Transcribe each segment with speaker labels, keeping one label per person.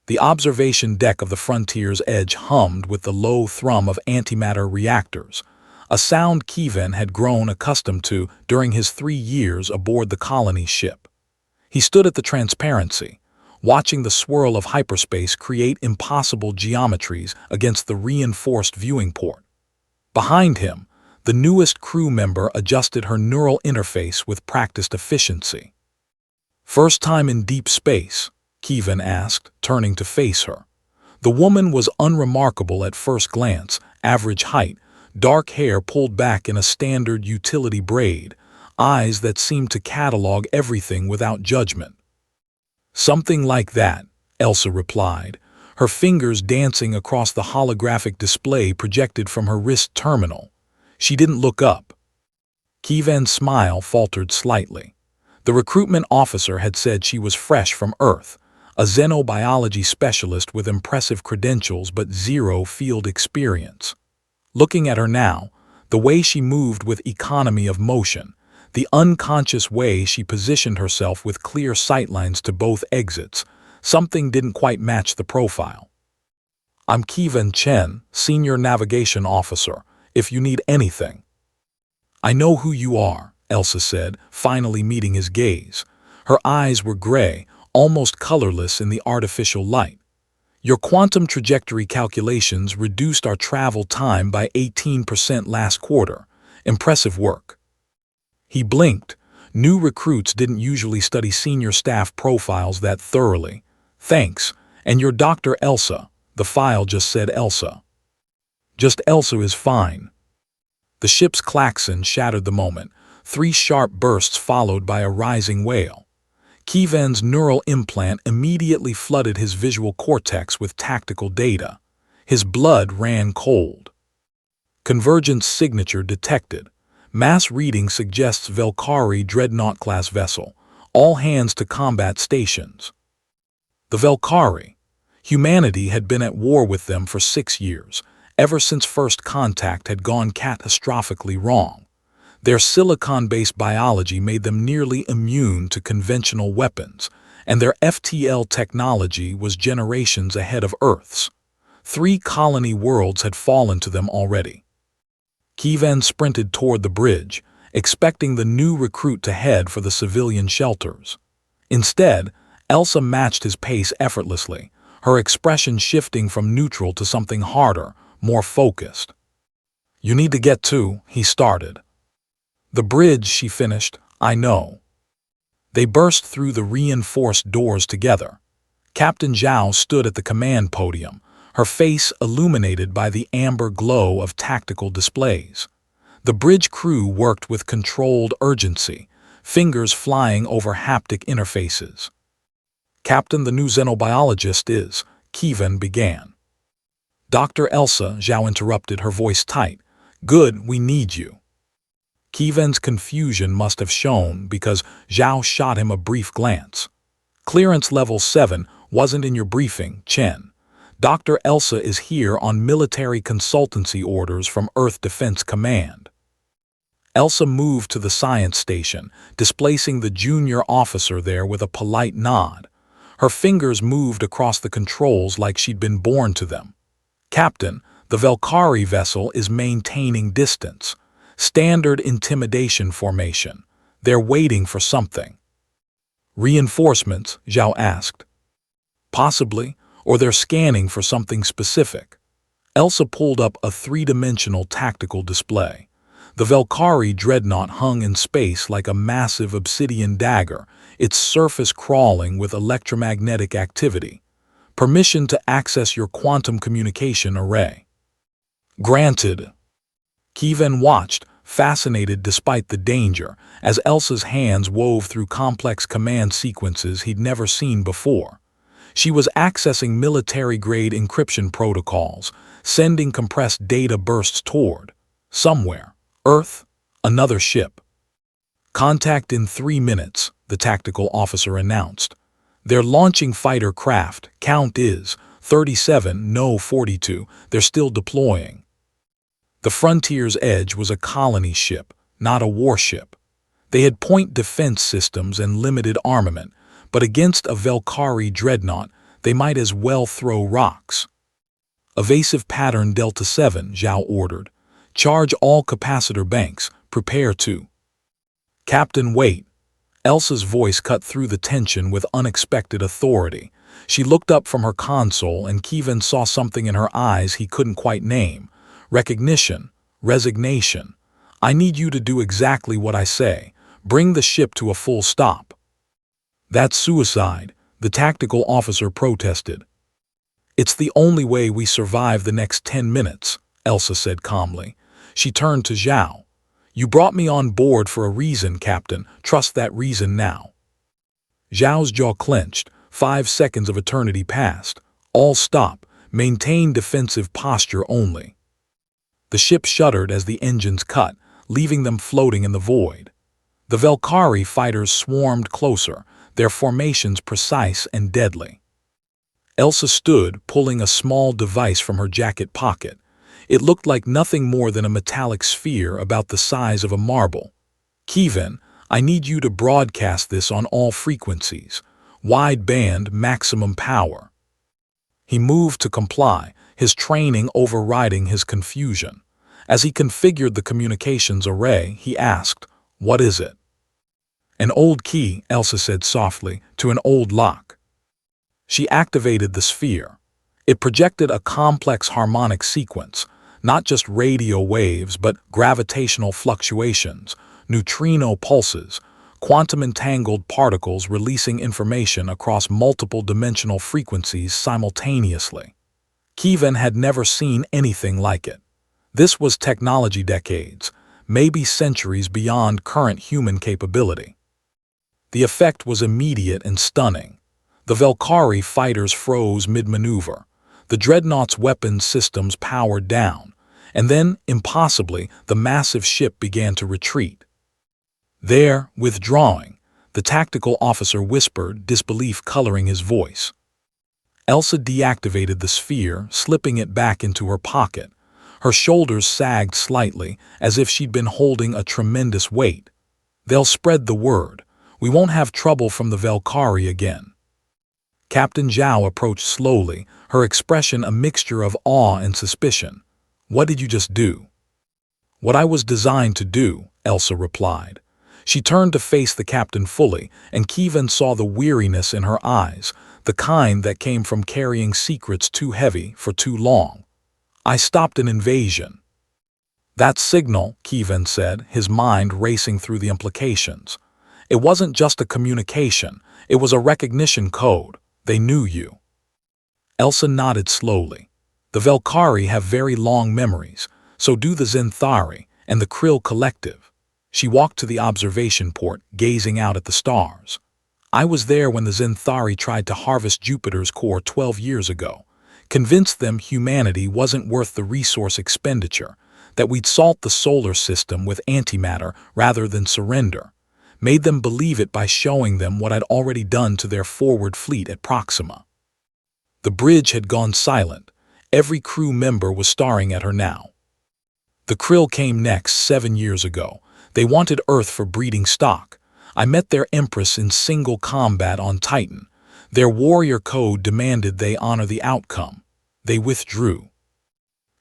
Speaker 1: The observation deck of the Frontier's Edge hummed with the low thrum of antimatter reactors, a sound Kevin had grown accustomed to during his 3 years aboard the colony ship. He stood at the transparency, watching the swirl of hyperspace create impossible geometries against the reinforced viewing port. Behind him, the newest crew member adjusted her neural interface with practiced efficiency. "First time in deep space?" Kevin asked, turning to face her. The woman was unremarkable at first glance, average height, dark hair pulled back in a standard utility braid, eyes that seemed to catalog everything without judgment. "Something like that," Elsa replied, her fingers dancing across the holographic display projected from her wrist terminal. She didn't look up. Kevin's smile faltered slightly. The recruitment officer had said she was fresh from Earth, a xenobiology specialist with impressive credentials but zero field experience. Looking at her now, the way she moved with economy of motion, the unconscious way she positioned herself with clear sightlines to both exits, something didn't quite match the profile. "I'm Kevin Chen, Senior Navigation Officer, if you need anything." "I know who you are," Elsa said, finally meeting his gaze. Her eyes were gray, almost colorless in the artificial light. "Your quantum trajectory calculations reduced our travel time by 18% last quarter. Impressive work." He blinked. New recruits didn't usually study senior staff profiles that thoroughly. "Thanks. And you're Dr. Elsa." The file just said Elsa. "Just Elsa is fine." The ship's klaxon shattered the moment, 3 sharp bursts followed by a rising wail. Kevin's neural implant immediately flooded his visual cortex with tactical data. His blood ran cold. "Convergence signature detected. Mass reading suggests Velkari Dreadnought-class vessel. All hands to combat stations." The Velkari. Humanity had been at war with them for 6 years, ever since first contact had gone catastrophically wrong. Their silicon-based biology made them nearly immune to conventional weapons, and their FTL technology was generations ahead of Earth's. 3 colony worlds had fallen to them already. Kevin sprinted toward the bridge, expecting the new recruit to head for the civilian shelters. Instead, Elsa matched his pace effortlessly, her expression shifting from neutral to something harder, more focused. "You need to get to," he started. "The bridge," she finished. "I know." They burst through the reinforced doors together. Captain Zhao stood at the command podium, her face illuminated by the amber glow of tactical displays. The bridge crew worked with controlled urgency, fingers flying over haptic interfaces. "Captain, the new xenobiologist is," Kevin began. "Dr. Elsa," Zhao interrupted, her voice tight. "Good, we need you." Kevin's confusion must have shown because Zhao shot him a brief glance. "Clearance level 7 wasn't in your briefing, Chen. Dr. Elsa is here on military consultancy orders from Earth Defense Command." Elsa moved to the science station, displacing the junior officer there with a polite nod. Her fingers moved across the controls like she'd been born to them. "Captain, the Velkari vessel is maintaining distance. Standard intimidation formation. They're waiting for something." "Reinforcements?" Zhao asked. "Possibly, or they're scanning for something specific." Elsa pulled up a 3-dimensional tactical display. The Velkari dreadnought hung in space like a massive obsidian dagger, its surface crawling with electromagnetic activity. "Permission to access your quantum communication array." "Granted." Kevin watched, fascinated despite the danger, as Elsa's hands wove through complex command sequences he'd never seen before. She was accessing military-grade encryption protocols, sending compressed data bursts toward somewhere. Earth, another ship. "Contact in 3 minutes, the tactical officer announced. "They're launching fighter craft. Count is 37, no 42. They're still deploying." The Frontier's Edge was a colony ship, not a warship. They had point defense systems and limited armament, but against a Velkari dreadnought, They might as well throw rocks. Evasive pattern Delta 7, Zhao ordered. Charge all capacitor banks. Prepare to. Captain, wait. Elsa's voice cut through the tension with unexpected authority. She looked up from her console and Kevin saw something in her eyes he couldn't quite name. Recognition. Resignation. I need you to do exactly what I say. Bring the ship to a full stop. That's suicide, the tactical officer protested. It's the only way we survive the next 10 minutes, Elsa said calmly. She turned to Zhao. You brought me on board for a reason, Captain. Trust that reason now. Zhao's jaw clenched. 5 seconds of eternity passed. All stop. Maintain defensive posture only. The ship shuddered as the engines cut, leaving them floating in the void. The Valkyrie fighters swarmed closer, their formations precise and deadly. Elsa stood, pulling a small device from her jacket pocket. It looked like nothing more than a metallic sphere about the size of a marble. Kevin, I need you to broadcast this on all frequencies. Wide band, maximum power. He moved to comply, his training overriding his confusion. As he configured the communications array, he asked, What is it? An old key, Elsa said softly, to an old lock. She activated the sphere. It projected a complex harmonic sequence, not just radio waves but gravitational fluctuations, neutrino pulses, quantum-entangled particles releasing information across multiple dimensional frequencies simultaneously. Kevin had never seen anything like it. This was technology decades, maybe centuries beyond current human capability. The effect was immediate and stunning. The Valkyrie fighters froze mid-maneuver. The Dreadnought's weapons systems powered down, and then, impossibly, the massive ship began to retreat. They're withdrawing, the tactical officer whispered, disbelief coloring his voice. Elsa deactivated the sphere, slipping it back into her pocket. Her shoulders sagged slightly, as if she'd been holding a tremendous weight. They'll spread the word. We won't have trouble from the Valkyrie again. Captain Zhao approached slowly, her expression a mixture of awe and suspicion. What did you just do? What I was designed to do, Elsa replied. She turned to face the captain fully, and Kevin saw the weariness in her eyes, the kind that came from carrying secrets too heavy for too long. I stopped an invasion. That signal, Kevin said, his mind racing through the implications. It wasn't just a communication, it was a recognition code. They knew you. Elsa nodded slowly. The Valkyrie have very long memories, so do the Zenthari and the Krill Collective. She walked to the observation port, gazing out at the stars. I was there when the Zenthari tried to harvest Jupiter's core 12 years ago, convinced them humanity wasn't worth the resource expenditure, that we'd salt the solar system with antimatter rather than surrender. Made them believe it by showing them what I'd already done to their forward fleet at Proxima. The bridge had gone silent. Every crew member was staring at her now. The Krill came next 7 years ago. They wanted Earth for breeding stock. I met their Empress in single combat on Titan. Their warrior code demanded they honor the outcome. They withdrew.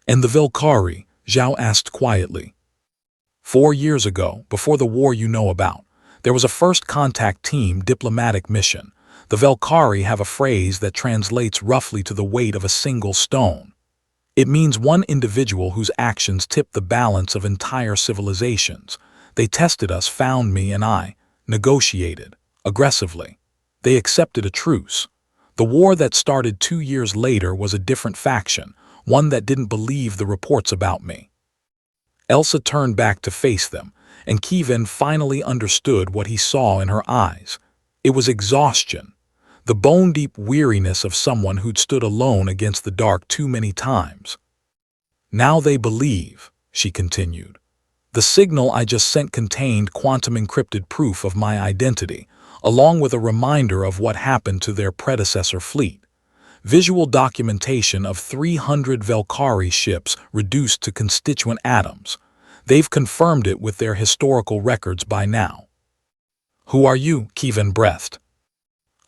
Speaker 1: And the Valkyrie, Zhao asked quietly. 4 years ago, before the war you know about, there was a first contact team diplomatic mission. The Valkyrie have a phrase that translates roughly to the weight of a single stone. It means one individual whose actions tip the balance of entire civilizations. They tested us, found me, and I negotiated aggressively. They accepted a truce. The war that started 2 years later was a different faction, one that didn't believe the reports about me. Elsa turned back to face them, and Kevin finally understood what he saw in her eyes. It was exhaustion, the bone-deep weariness of someone who'd stood alone against the dark too many times. Now they believe, she continued. The signal I just sent contained quantum-encrypted proof of my identity, along with a reminder of what happened to their predecessor fleet. Visual documentation of 300 Valkyrie ships reduced to constituent atoms. They've confirmed it with their historical records by now. Who are you? Kevin breathed.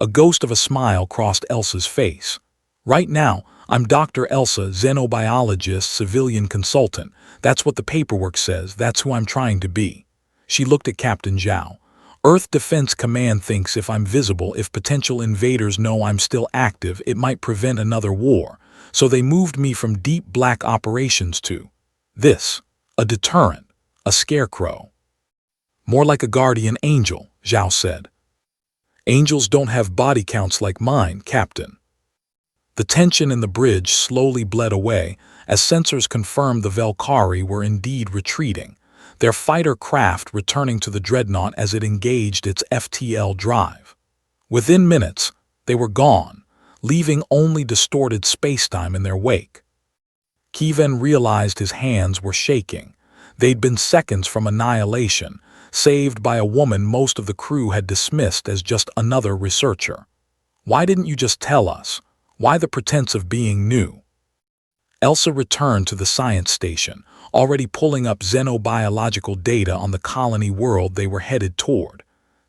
Speaker 1: A ghost of a smile crossed Elsa's face. "Right now, I'm Dr. Elsa, xenobiologist, civilian consultant. That's what the paperwork says, that's who I'm trying to be." She looked at Captain Zhao. "Earth Defense Command thinks if I'm visible, if potential invaders know I'm still active, it might prevent another war. So they moved me from deep black operations to this, a deterrent, a scarecrow." "More like a guardian angel," Zhao said. "Angels don't have body counts like mine, Captain." The tension in the bridge slowly bled away as sensors confirmed the Velkari were indeed retreating, their fighter craft returning to the dreadnought as it engaged its FTL drive. Within minutes, they were gone, leaving only distorted spacetime in their wake. Kievan realized his hands were shaking. They'd been seconds from annihilation, saved by a woman most of the crew had dismissed as just another researcher. "Why didn't you just tell us? Why the pretense of being new?" Elsa returned to the science station, already pulling up xenobiological data on the colony world they were headed toward.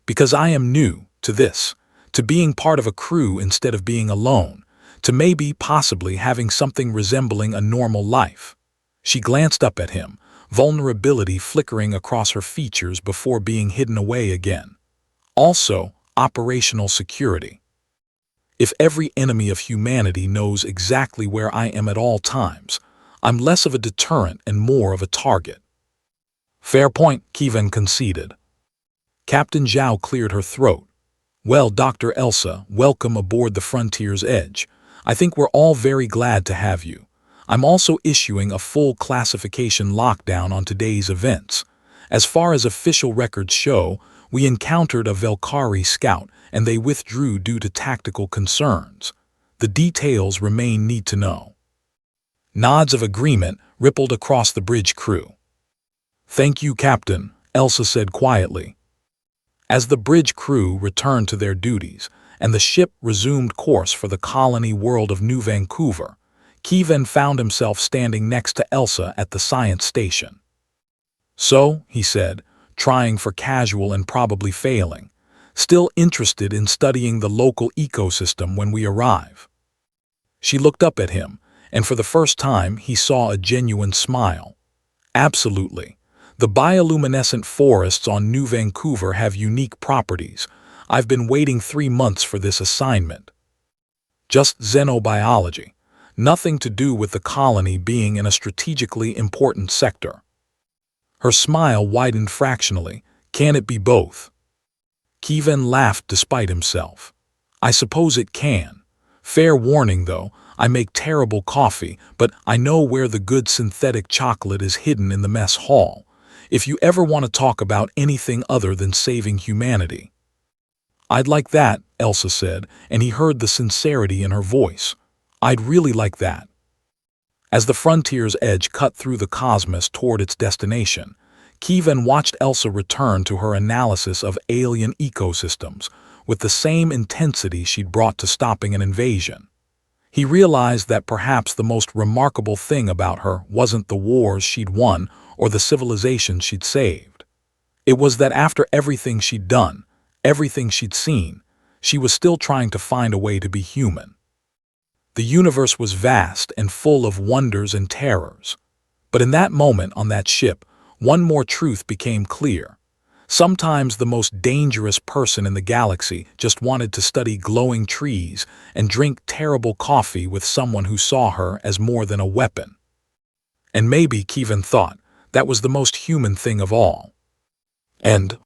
Speaker 1: "Because I am new to this, to being part of a crew instead of being alone, to maybe, possibly having something resembling a normal life." She glanced up at him, vulnerability flickering across her features before being hidden away again. "Also, operational security. If every enemy of humanity knows exactly where I am at all times, I'm less of a deterrent and more of a target." "Fair point," Kievan conceded. Captain Zhao cleared her throat. "Well, Dr. Elsa, welcome aboard the Frontier's Edge. I think we're all very glad to have you. I'm also issuing a full classification lockdown on today's events. As far as official records show, we encountered a Velkari scout and they withdrew due to tactical concerns. The details remain need to know." Nods of agreement rippled across the bridge crew. "Thank you, Captain," Elsa said quietly. As the bridge crew returned to their duties and the ship resumed course for the colony world of New Vancouver, Kievan found himself standing next to Elsa at the science station. "So," he said, trying for casual and probably failing, "still interested in studying the local ecosystem when we arrive?" She looked up at him, and for the first time he saw a genuine smile. "Absolutely. The bioluminescent forests on New Vancouver have unique properties. I've been waiting 3 months for this assignment." "Just xenobiology. Nothing to do with the colony being in a strategically important sector." Her smile widened fractionally. "Can it be both?" Kievan laughed despite himself. "I suppose it can. Fair warning though, I make terrible coffee, but I know where the good synthetic chocolate is hidden in the mess hall. If you ever want to talk about anything other than saving humanity." "I'd like that," Elsa said, and he heard the sincerity in her voice. "I'd really like that." As the Frontier's Edge cut through the cosmos toward its destination, Kievan watched Elsa return to her analysis of alien ecosystems with the same intensity she'd brought to stopping an invasion. He realized that perhaps the most remarkable thing about her wasn't the wars she'd won or the civilizations she'd saved. It was that after everything she'd done, everything she'd seen, she was still trying to find a way to be human. The universe was vast and full of wonders and terrors. But in that moment on that ship, one more truth became clear. Sometimes the most dangerous person in the galaxy just wanted to study glowing trees and drink terrible coffee with someone who saw her as more than a weapon. And maybe, Kievan thought, that was the most human thing of all. End.